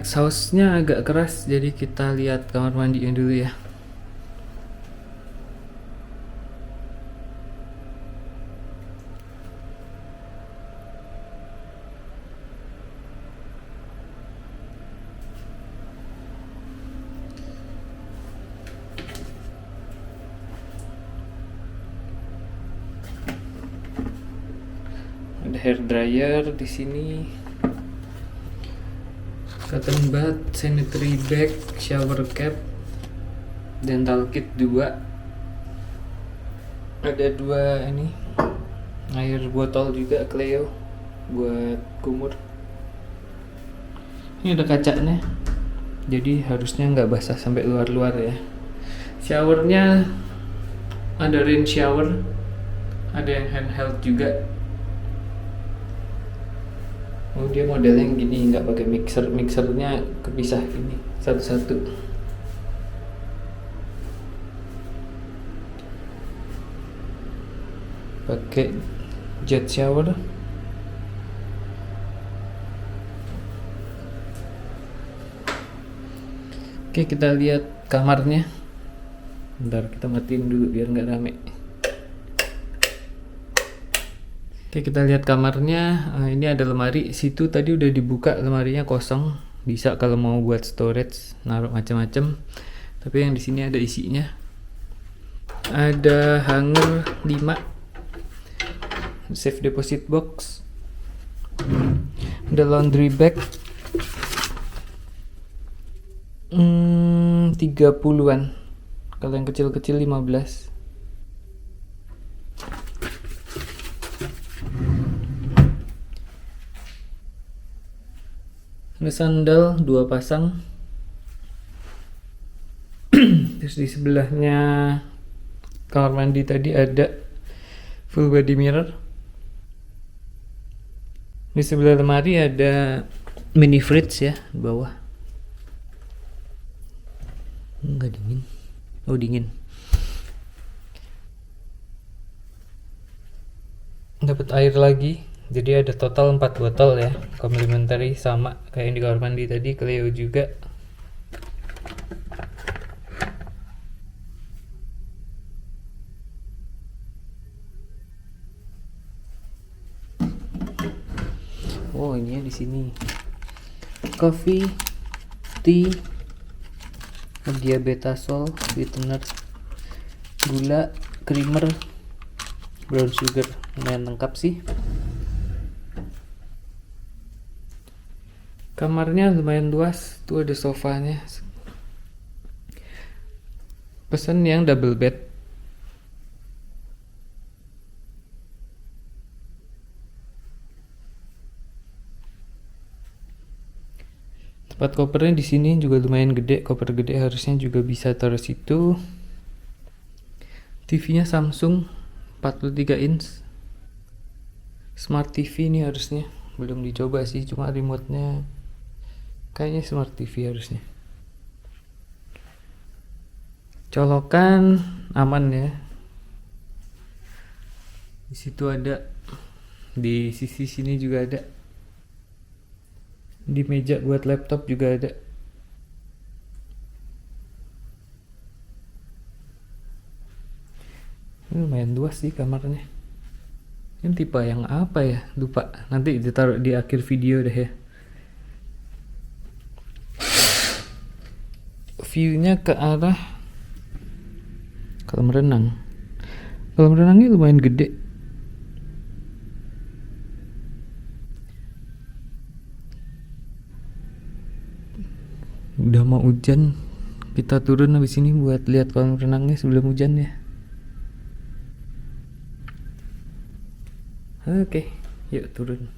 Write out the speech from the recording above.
exhaustnya agak keras, jadi kita lihat kamar mandinya dulu ya. Ada hair dryer di sini, cotton bud, sanitary bag, shower cap, dental kit 2. Ada 2 ini air botol juga Cleo buat kumur. Ini ada kacanya, jadi harusnya nggak basah sampai luar-luar ya. Showernya ada rain shower, ada yang handheld juga. Oh, dia modelnya yang gini, nggak pakai mixernya kepisah gini satu-satu. Pakai jet shower. Oke, kita lihat kamarnya. Bentar, kita matiin dulu biar nggak rame. Oke, kita lihat kamarnya. Ini ada lemari. Situ tadi udah dibuka, lemarinya kosong. Bisa kalau mau buat storage, naruh macam-macam. Tapi yang di sini ada isinya. Ada hanger 5, safe deposit box, ada laundry bag 30-an. Kalau yang kecil-kecil 15. Ada sandal 2 pasang. Terus di sebelahnya kamar mandi tadi ada full body mirror. Di sebelah lemari ada mini fridge ya di bawah. Enggak dingin. Oh, dingin. Dapat air lagi. Jadi ada total 4 botol ya, complimentary sama kayak yang di kamar mandi tadi, Cleo juga. Oh, ini ya di sini. Coffee, tea, diabetasol, sweetener, gula, creamer, brown sugar. Lumayan lengkap sih. Kamarnya lumayan luas, tuh ada sofanya. Pesan yang double bed. Tempat kopernya di sini juga lumayan gede, koper gede harusnya juga bisa taruh situ. TV-nya Samsung 43 inch. Smart TV ini harusnya, belum dicoba sih, cuma remote-nya kayaknya Smart TV harusnya. Colokan aman ya. Di situ ada, di sisi sini juga ada. Di meja buat laptop juga ada. Ini lumayan luas sih kamarnya. Ini tipe yang apa ya? Lupa. Nanti ditaruh di akhir video deh ya. View-nya ke arah kolam renang. Kolam renangnya lumayan gede. Udah mau hujan, kita turun habis ini buat lihat kolam renangnya sebelum hujan ya. Oke, yuk turun.